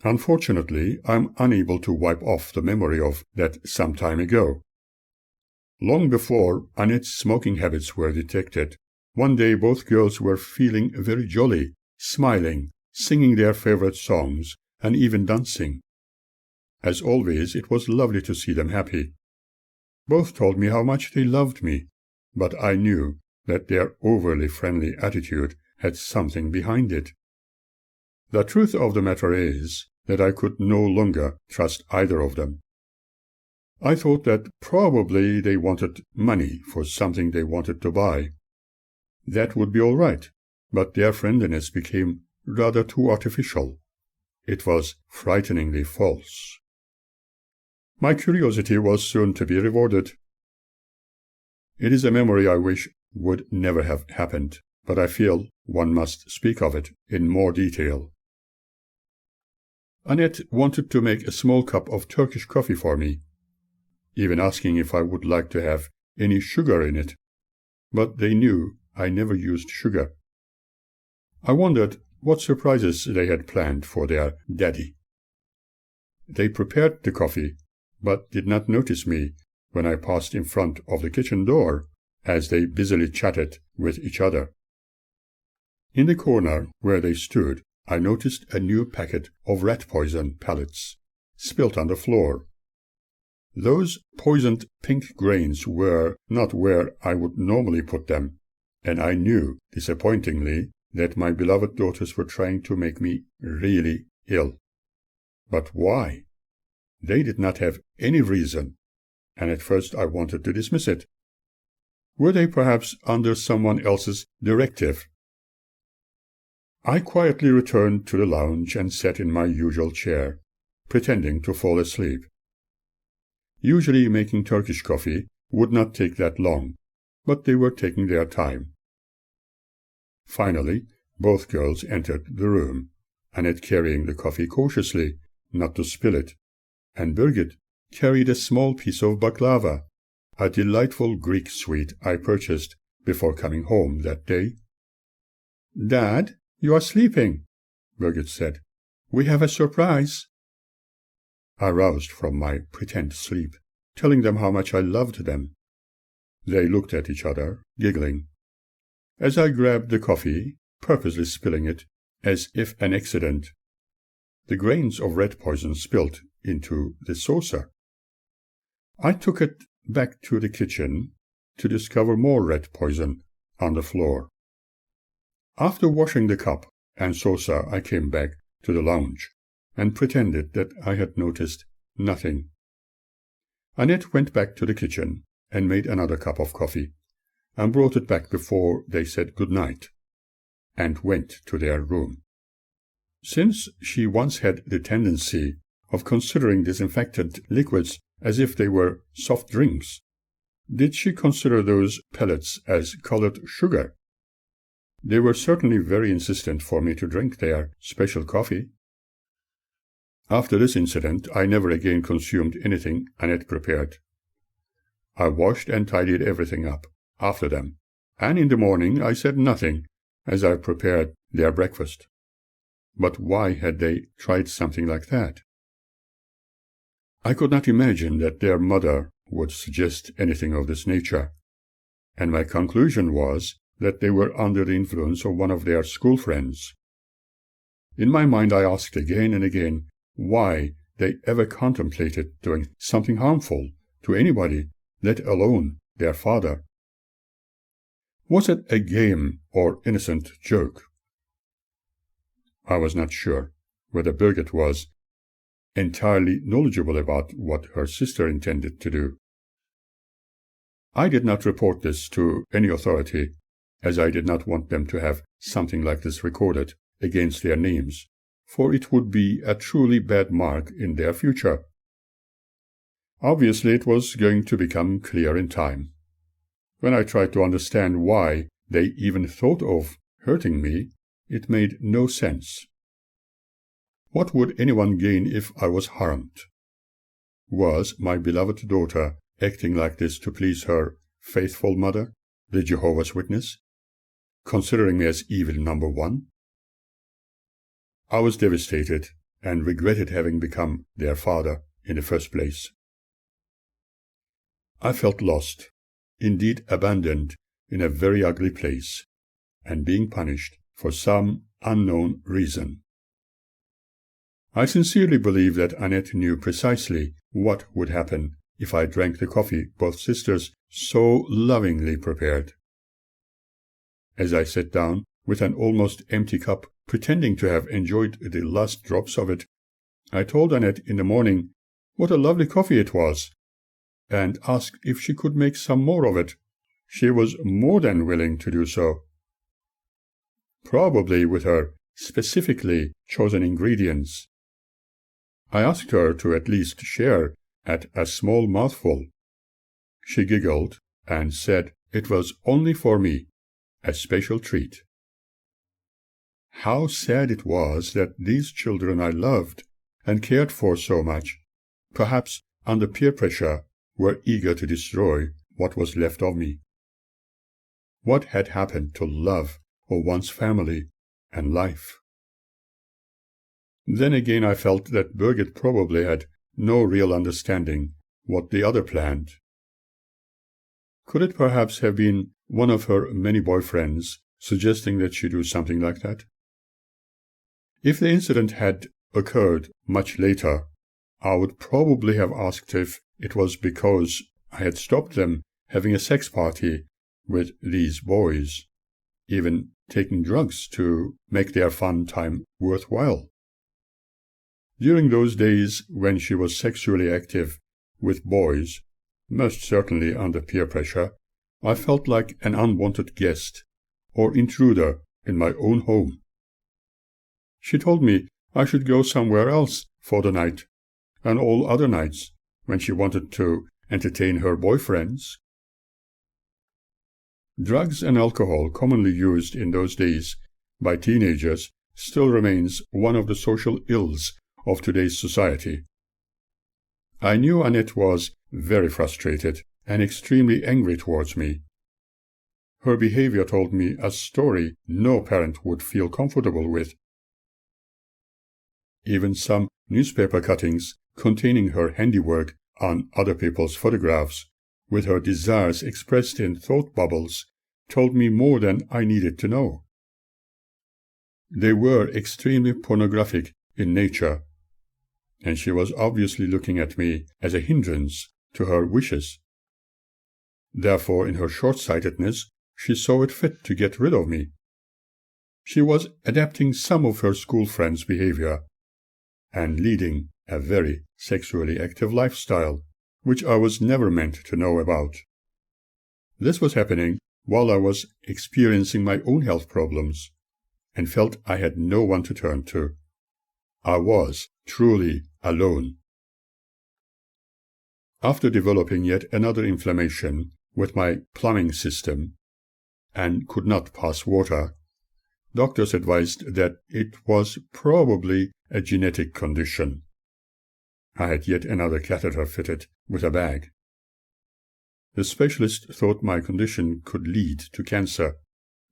Unfortunately, I'm unable to wipe off the memory of that some time ago. Long before Annette's smoking habits were detected, one day both girls were feeling very jolly, smiling, singing their favorite songs, and even dancing. As always, it was lovely to see them happy. Both told me how much they loved me, but I knew that their overly friendly attitude had something behind it. The truth of the matter is that I could no longer trust either of them. I thought that probably they wanted money for something they wanted to buy. That would be all right, but their friendliness became rather too artificial. It was frighteningly false. My curiosity was soon to be rewarded. It is a memory I wish would never have happened, but I feel one must speak of it in more detail. Annette wanted to make a small cup of Turkish coffee for me, even asking if I would like to have any sugar in it, but they knew I never used sugar. I wondered what surprises they had planned for their daddy. They prepared the coffee, but did not notice me when I passed in front of the kitchen door, as they busily chatted with each other. In the corner where they stood, I noticed a new packet of rat poison pellets, spilt on the floor. Those poisoned pink grains were not where I would normally put them, and I knew, disappointingly, that my beloved daughters were trying to make me really ill. But why? They did not have any reason, and at first I wanted to dismiss it. Were they perhaps under someone else's directive? I quietly returned to the lounge and sat in my usual chair, pretending to fall asleep. Usually making Turkish coffee would not take that long, but they were taking their time. Finally, both girls entered the room, Annette carrying the coffee cautiously, not to spill it, and Birgit carried a small piece of baklava, a delightful Greek sweet I purchased before coming home that day. "Dad, you are sleeping," Birgit said. "We have a surprise." I roused from my pretend sleep, telling them how much I loved them. They looked at each other, giggling. As I grabbed the coffee, purposely spilling it, as if an accident, the grains of rat poison spilt into the saucer. I took it back to the kitchen to discover more rat poison on the floor. After washing the cup and saucer, I came back to the lounge and pretended that I had noticed nothing. Annette went back to the kitchen and made another cup of coffee, and brought it back before they said good night, and went to their room. Since she once had the tendency of considering disinfectant liquids as if they were soft drinks, did she consider those pellets as colored sugar? They were certainly very insistent for me to drink their special coffee. After this incident, I never again consumed anything Annette prepared. I washed and tidied everything up after them, and in the morning I said nothing as I prepared their breakfast. But why had they tried something like that? I could not imagine that their mother would suggest anything of this nature, and my conclusion was that they were under the influence of one of their school friends. In my mind I asked again and again why they ever contemplated doing something harmful to anybody, let alone their father. Was it a game or innocent joke? I was not sure whether Birgit was entirely knowledgeable about what her sister intended to do. I did not report this to any authority, as I did not want them to have something like this recorded against their names, for it would be a truly bad mark in their future. Obviously, it was going to become clear in time. When I tried to understand why they even thought of hurting me, it made no sense. What would anyone gain if I was harmed? Was my beloved daughter acting like this to please her faithful mother, the Jehovah's Witness, considering me as evil number one? I was devastated and regretted having become their father in the first place. I felt lost, indeed abandoned in a very ugly place, and being punished for some unknown reason. I sincerely believe that Annette knew precisely what would happen if I drank the coffee both sisters so lovingly prepared. As I sat down with an almost empty cup, pretending to have enjoyed the last drops of it, I told Annette in the morning what a lovely coffee it was, and asked if she could make some more of it. She was more than willing to do so, probably with her specifically chosen ingredients. I asked her to at least share at a small mouthful. She giggled and said it was only for me, a special treat. How sad it was that these children I loved and cared for so much, perhaps under peer pressure, were eager to destroy what was left of me. What had happened to love of one's family and life? Then again I felt that Birgit probably had no real understanding what the other planned. Could it perhaps have been one of her many boyfriends suggesting that she do something like that? If the incident had occurred much later, I would probably have asked if it was because I had stopped them having a sex party with these boys, even taking drugs to make their fun time worthwhile. During those days when she was sexually active with boys, most certainly under peer pressure, I felt like an unwanted guest or intruder in my own home. She told me I should go somewhere else for the night, and all other nights when she wanted to entertain her boyfriends. Drugs and alcohol commonly used in those days by teenagers still remains one of the social ills of today's society. I knew Annette was very frustrated and extremely angry towards me. Her behavior told me a story no parent would feel comfortable with. Even some newspaper cuttings containing her handiwork on other people's photographs, with her desires expressed in thought bubbles, told me more than I needed to know. They were extremely pornographic in nature, and she was obviously looking at me as a hindrance to her wishes. Therefore, in her short-sightedness, she saw it fit to get rid of me. She was adapting some of her school friends' behavior and leading a very sexually active lifestyle, which I was never meant to know about. This was happening while I was experiencing my own health problems and felt I had no one to turn to. I was truly alone. After developing yet another inflammation with my plumbing system and could not pass water, doctors advised that it was probably a genetic condition. I had yet another catheter fitted with a bag. The specialist thought my condition could lead to cancer,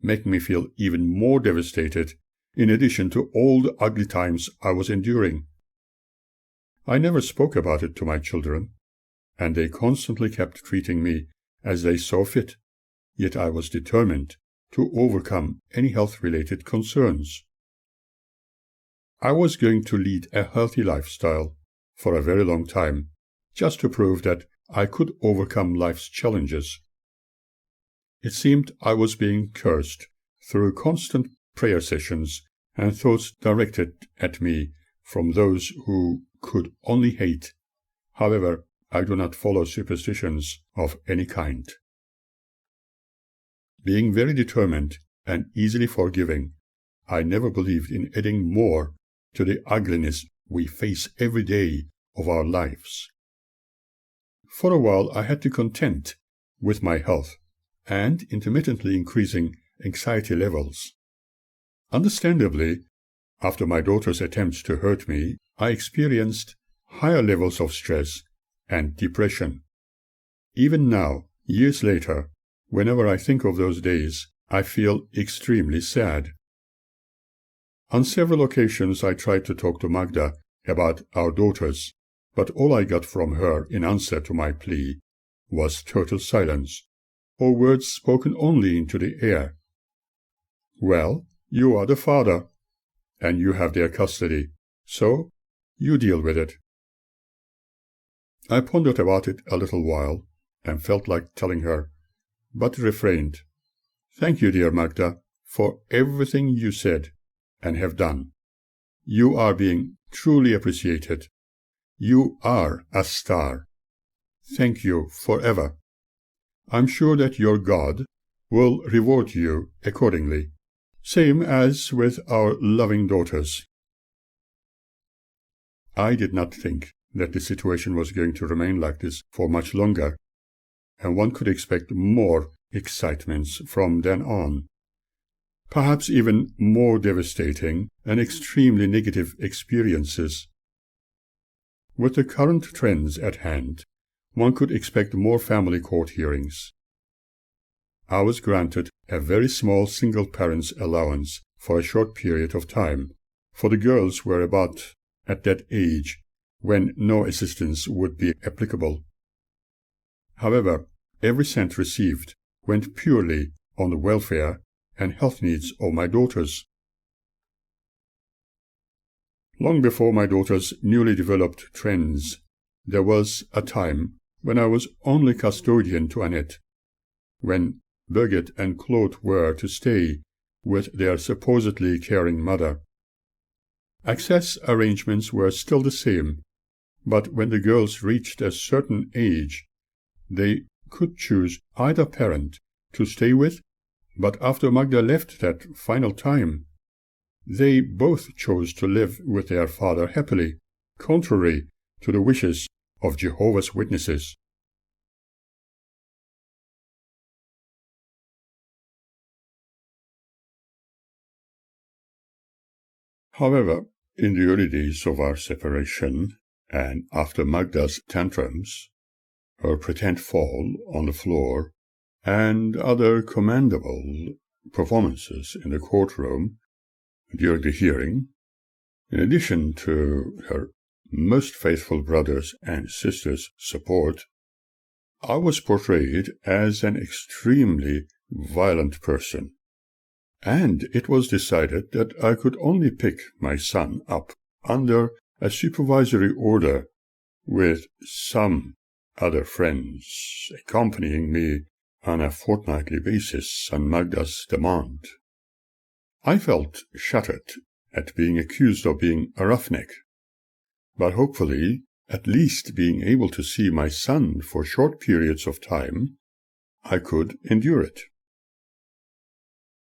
making me feel even more devastated, in addition to all the ugly times I was enduring. I never spoke about it to my children, and they constantly kept treating me as they saw fit, yet I was determined to overcome any health-related concerns. I was going to lead a healthy lifestyle for a very long time, just to prove that I could overcome life's challenges. It seemed I was being cursed through constant prayer sessions and thoughts directed at me from those who could only hate. However, I do not follow superstitions of any kind. Being very determined and easily forgiving, I never believed in adding more to the ugliness we face every day of our lives. For a while I had to contend with my health and intermittently increasing anxiety levels. Understandably, after my daughter's attempts to hurt me, I experienced higher levels of stress and depression. Even now, years later, whenever I think of those days, I feel extremely sad. On several occasions I tried to talk to Magda about our daughters, but all I got from her in answer to my plea was total silence, or words spoken only into the air. Well, you are the father, and you have their custody, so you deal with it. I pondered about it a little while, and felt like telling her, but refrained. Thank you, dear Magda, for everything you said and have done. You are being truly appreciated. You are a star. Thank you forever. I'm sure that your God will reward you accordingly, same as with our loving daughters. I did not think that the situation was going to remain like this for much longer, and one could expect more excitements from then on. Perhaps even more devastating and extremely negative experiences. With the current trends at hand, one could expect more family court hearings. I was granted a very small single parent's allowance for a short period of time, for the girls were about at that age when no assistance would be applicable. However, every cent received went purely on the welfare and health needs of my daughters. Long before my daughters' newly developed trends, there was a time when I was only custodian to Annette, when Birgit and Claude were to stay with their supposedly caring mother. Access arrangements were still the same, but when the girls reached a certain age, they could choose either parent to stay with, but after Magda left that final time, they both chose to live with their father happily, contrary to the wishes of Jehovah's Witnesses. However, in the early days of our separation, and after Magda's tantrums, her pretend fall on the floor, and other commendable performances in the courtroom during the hearing, in addition to her most faithful brothers' and sisters' support, I was portrayed as an extremely violent person, and it was decided that I could only pick my son up under a supervisory order, with some other friends accompanying me on a fortnightly basis on Magda's demand. I felt shattered at being accused of being a roughneck, but hopefully at least being able to see my son for short periods of time, I could endure it.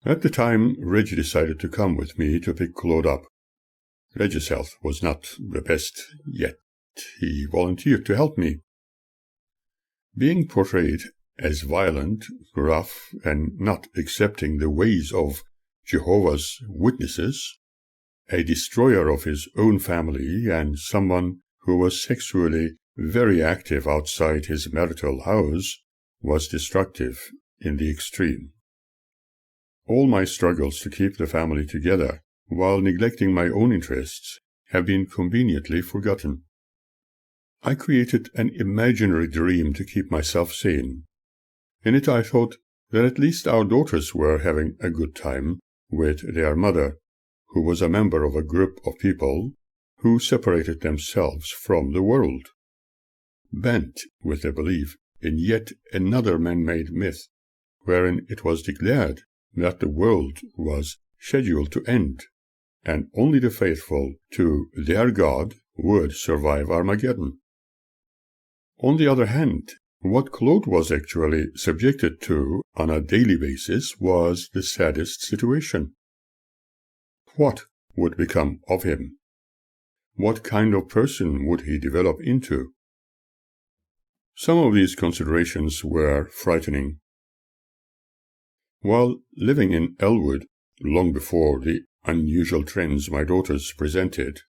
At the time, Reggie decided to come with me to pick Claude up. Reggie's health was not the best, yet he volunteered to help me. Being portrayed as violent, rough, and not accepting the ways of Jehovah's Witnesses, a destroyer of his own family and someone who was sexually very active outside his marital house, was destructive in the extreme. All my struggles to keep the family together while neglecting my own interests have been conveniently forgotten. I created an imaginary dream to keep myself sane. In it I thought that at least our daughters were having a good time with their mother, who was a member of a group of people who separated themselves from the world, bent with their belief in yet another man-made myth, wherein it was declared that the world was scheduled to end, and only the faithful to their God would survive Armageddon. On the other hand, what Claude was actually subjected to on a daily basis was the saddest situation. What would become of him? What kind of person would he develop into? Some of these considerations were frightening. While living in Elwood, long before the unusual trends my daughters presented,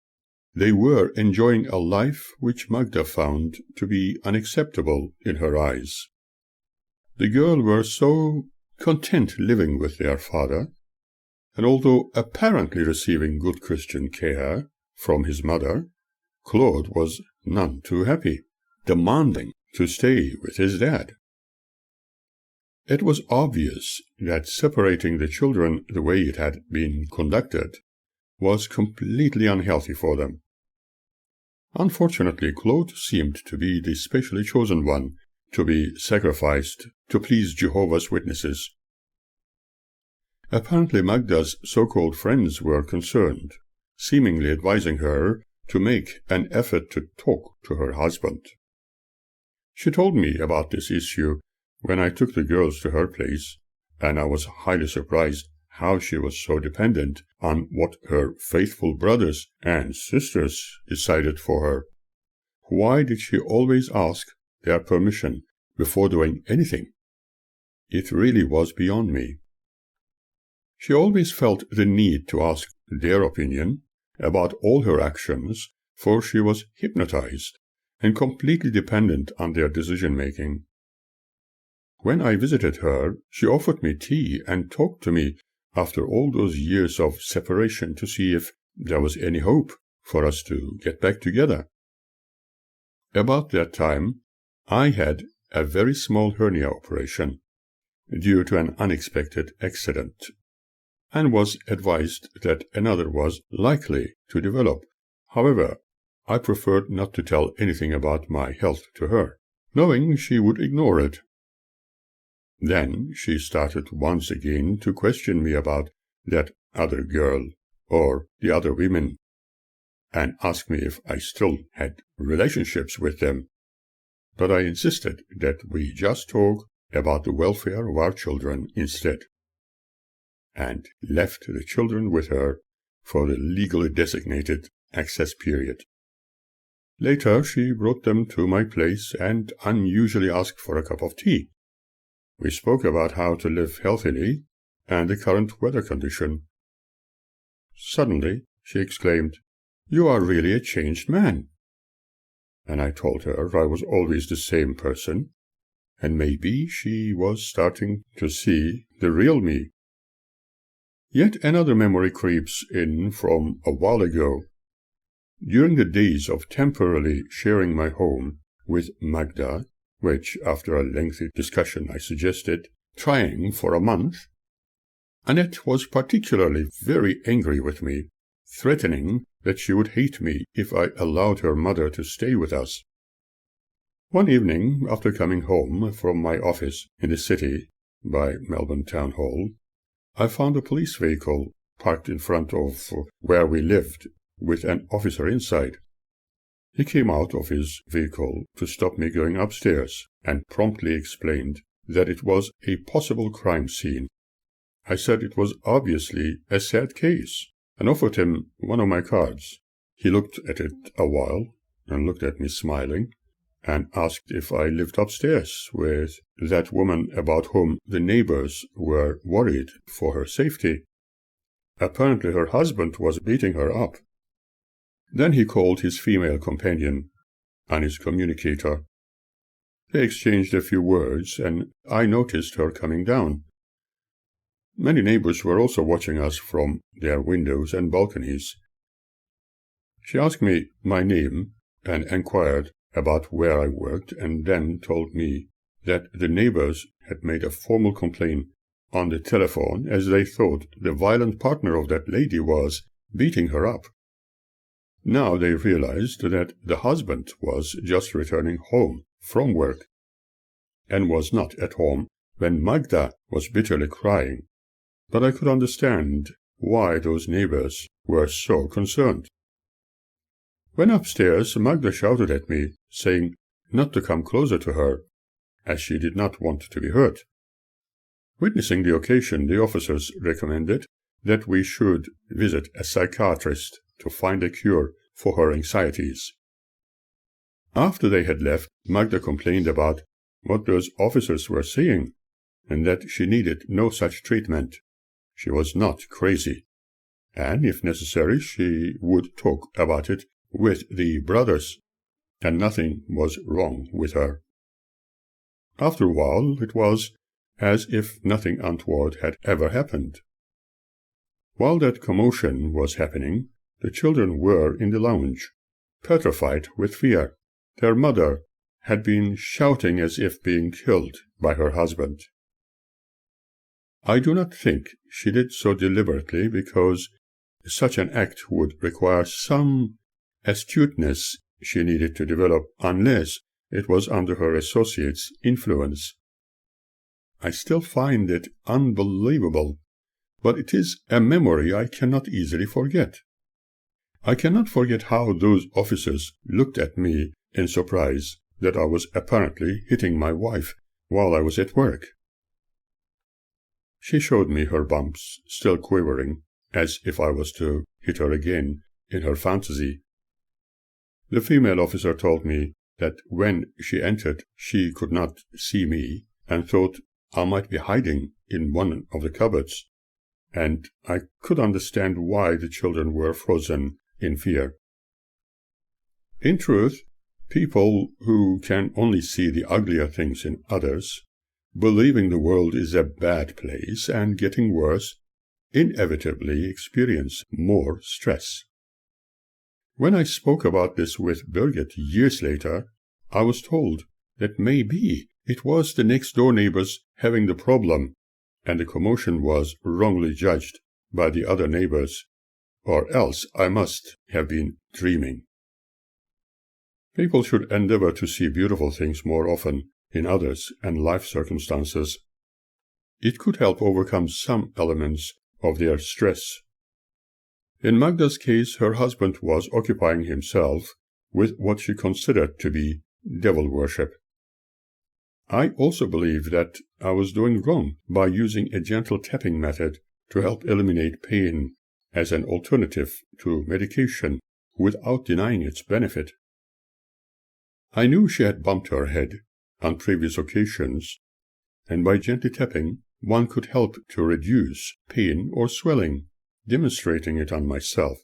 they were enjoying a life which Magda found to be unacceptable in her eyes. The girls were so content living with their father and although apparently receiving good Christian care from his mother, Claude was none too happy, demanding to stay with his dad. It was obvious that separating the children the way it had been conducted was completely unhealthy for them. Unfortunately, Claude seemed to be the specially chosen one to be sacrificed to please Jehovah's Witnesses. Apparently Magda's so-called friends were concerned, seemingly advising her to make an effort to talk to her husband. She told me about this issue when I took the girls to her place, and I was highly surprised how she was so dependent on what her faithful brothers and sisters decided for her. Why did she always ask their permission before doing anything? It really was beyond me. She always felt the need to ask their opinion about all her actions, for she was hypnotized and completely dependent on their decision-making. When I visited her, she offered me tea and talked to me after all those years of separation to see if there was any hope for us to get back together. About that time, I had a very small hernia operation due to an unexpected accident, and was advised that another was likely to develop. However, I preferred not to tell anything about my health to her, knowing she would ignore it. Then she started once again to question me about that other girl or the other women, and asked me if I still had relationships with them. But I insisted that we just talk about the welfare of our children instead, and left the children with her for the legally designated access period. Later she brought them to my place and unusually asked for a cup of tea. We spoke about how to live healthily and the current weather condition. Suddenly she exclaimed, "You are really a changed man." And I told her I was always the same person, and maybe she was starting to see the real me. Yet another memory creeps in from a while ago. During the days of temporarily sharing my home with Magda, which after a lengthy discussion I suggested trying for a month, Annette was particularly very angry with me, threatening that she would hate me if I allowed her mother to stay with us. One evening, after coming home from my office in the city by Melbourne Town Hall, I found a police vehicle parked in front of where we lived, with an officer inside. He came out of his vehicle to stop me going upstairs and promptly explained that it was a possible crime scene. I said it was obviously a sad case and offered him one of my cards. He looked at it a while and looked at me smiling and asked if I lived upstairs with that woman about whom the neighbors were worried for her safety. Apparently her husband was beating her up. Then he called his female companion on his communicator. They exchanged a few words, and I noticed her coming down. Many neighbors were also watching us from their windows and balconies. She asked me my name and inquired about where I worked, and then told me that the neighbors had made a formal complaint on the telephone as they thought the violent partner of that lady was beating her up. Now they realized that the husband was just returning home from work and was not at home when Magda was bitterly crying, but I could understand why those neighbors were so concerned. When upstairs, Magda shouted at me, saying not to come closer to her, as she did not want to be hurt. Witnessing the occasion, the officers recommended that we should visit a psychiatrist to find a cure for her anxieties. After they had left, Magda complained about what those officers were saying, and that she needed no such treatment. She was not crazy, and if necessary she would talk about it with the brothers, and nothing was wrong with her. After a while it was as if nothing untoward had ever happened. While that commotion was happening, the children were in the lounge, petrified with fear. Their mother had been shouting as if being killed by her husband. I do not think she did so deliberately, because such an act would require some astuteness she needed to develop, unless it was under her associates' influence. I still find it unbelievable, but it is a memory I cannot easily forget. I cannot forget how those officers looked at me in surprise that I was apparently hitting my wife while I was at work. She showed me her bumps, still quivering, as if I was to hit her again in her fantasy. The female officer told me that when she entered she could not see me and thought I might be hiding in one of the cupboards, and I could understand why the children were frozen in fear. In truth, people who can only see the uglier things in others, believing the world is a bad place and getting worse, inevitably experience more stress. When I spoke about this with Birgit years later, I was told that maybe it was the next-door neighbors having the problem, and the commotion was wrongly judged by the other neighbors, or else I must have been dreaming. People should endeavor to see beautiful things more often in others and life circumstances. It could help overcome some elements of their stress. In Magda's case, her husband was occupying himself with what she considered to be devil worship. I also believe that I was doing wrong by using a gentle tapping method to help eliminate pain as an alternative to medication without denying its benefit. I knew she had bumped her head on previous occasions, and by gently tapping, one could help to reduce pain or swelling, demonstrating it on myself.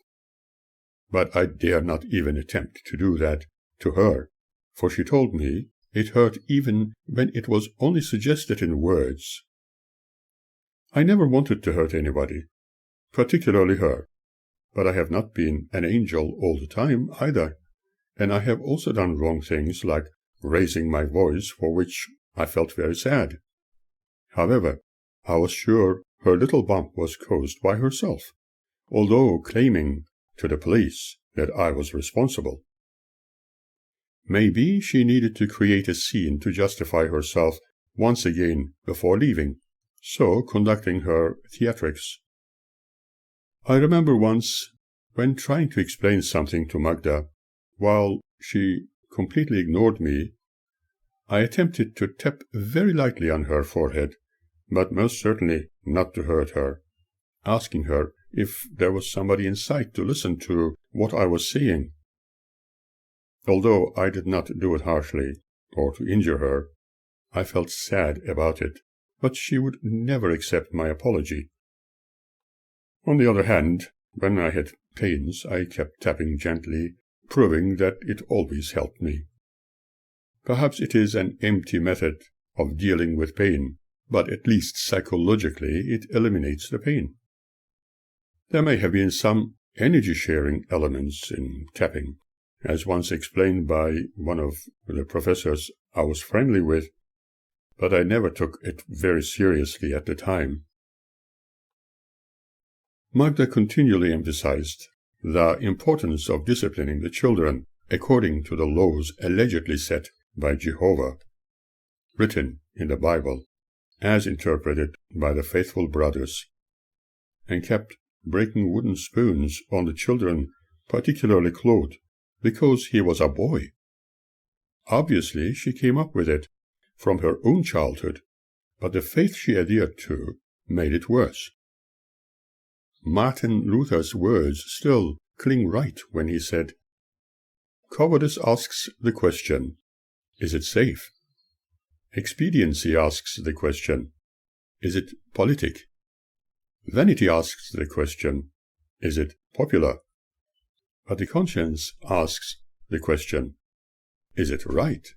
But I dare not even attempt to do that to her, for she told me it hurt even when it was only suggested in words. I never wanted to hurt anybody, particularly her, but I have not been an angel all the time either, and I have also done wrong things like raising my voice, for which I felt very sad. However, I was sure her little bump was caused by herself, although claiming to the police that I was responsible. Maybe she needed to create a scene to justify herself once again before leaving, so conducting her theatrics. I remember once, when trying to explain something to Magda, while she completely ignored me, I attempted to tap very lightly on her forehead, but most certainly not to hurt her, asking her if there was somebody in sight to listen to what I was saying. Although I did not do it harshly or to injure her, I felt sad about it, but she would never accept my apology. On the other hand, when I had pains, I kept tapping gently, proving that it always helped me. Perhaps it is an empty method of dealing with pain, but at least psychologically it eliminates the pain. There may have been some energy-sharing elements in tapping, as once explained by one of the professors I was friendly with, but I never took it very seriously at the time. Magda continually emphasized the importance of disciplining the children according to the laws allegedly set by Jehovah, written in the Bible, as interpreted by the faithful brothers, and kept breaking wooden spoons on the children, particularly Claude, because he was a boy. Obviously, she came up with it from her own childhood, but the faith she adhered to made it worse. Martin Luther's words still cling right when he said, "Cowardice asks the question, is it safe? Expediency asks the question, is it politic? Vanity asks the question, is it popular? But the conscience asks the question, is it right?"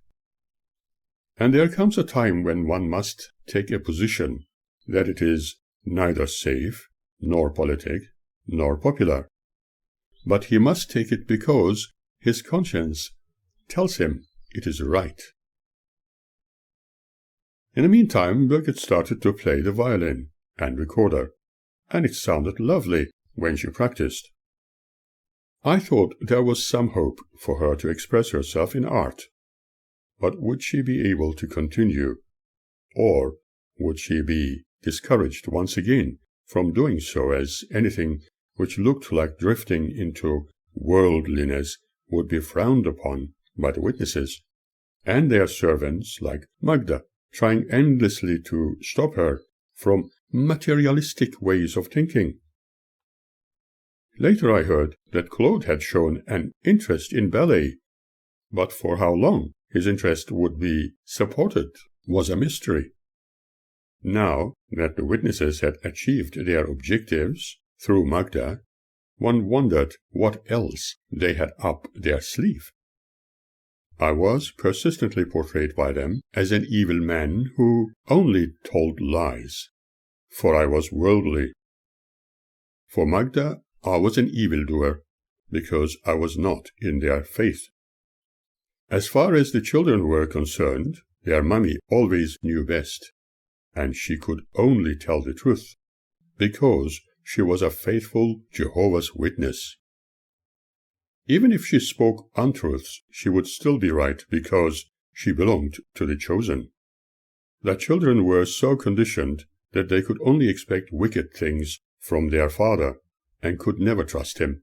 And there comes a time when one must take a position that it is neither safe nor politic, nor popular. But he must take it because his conscience tells him it is right. In the meantime, Birgit started to play the violin and recorder, and it sounded lovely when she practiced. I thought there was some hope for her to express herself in art. But would she be able to continue, or would she be discouraged once again from doing so, as anything which looked like drifting into worldliness would be frowned upon by the witnesses, and their servants, like Magda, trying endlessly to stop her from materialistic ways of thinking? Later I heard that Claude had shown an interest in ballet, but for how long his interest would be supported was a mystery. Now that the witnesses had achieved their objectives through Magda, one wondered what else they had up their sleeve. I was persistently portrayed by them as an evil man who only told lies, for I was worldly. For Magda, I was an evildoer, because I was not in their faith. As far as the children were concerned, their mummy always knew best, and she could only tell the truth, because she was a faithful Jehovah's Witness. Even if she spoke untruths, she would still be right, because she belonged to the chosen. The children were so conditioned that they could only expect wicked things from their father, and could never trust him.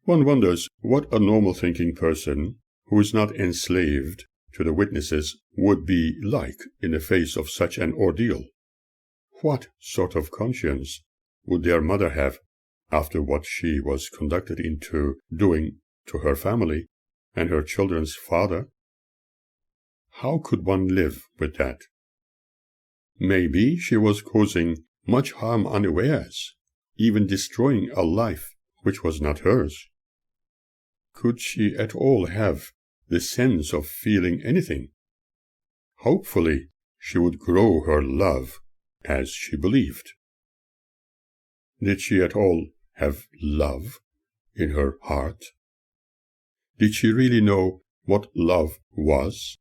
One wonders what a normal-thinking person, who is not enslaved to the witnesses, would be like in the face of such an ordeal. What sort of conscience would their mother have after what she was conducted into doing to her family and her children's father? How could one live with that? Maybe she was causing much harm unawares, even destroying a life which was not hers. Could she at all have the sense of feeling anything? Hopefully, she would grow her love as she believed. Did she at all have love in her heart? Did she really know what love was?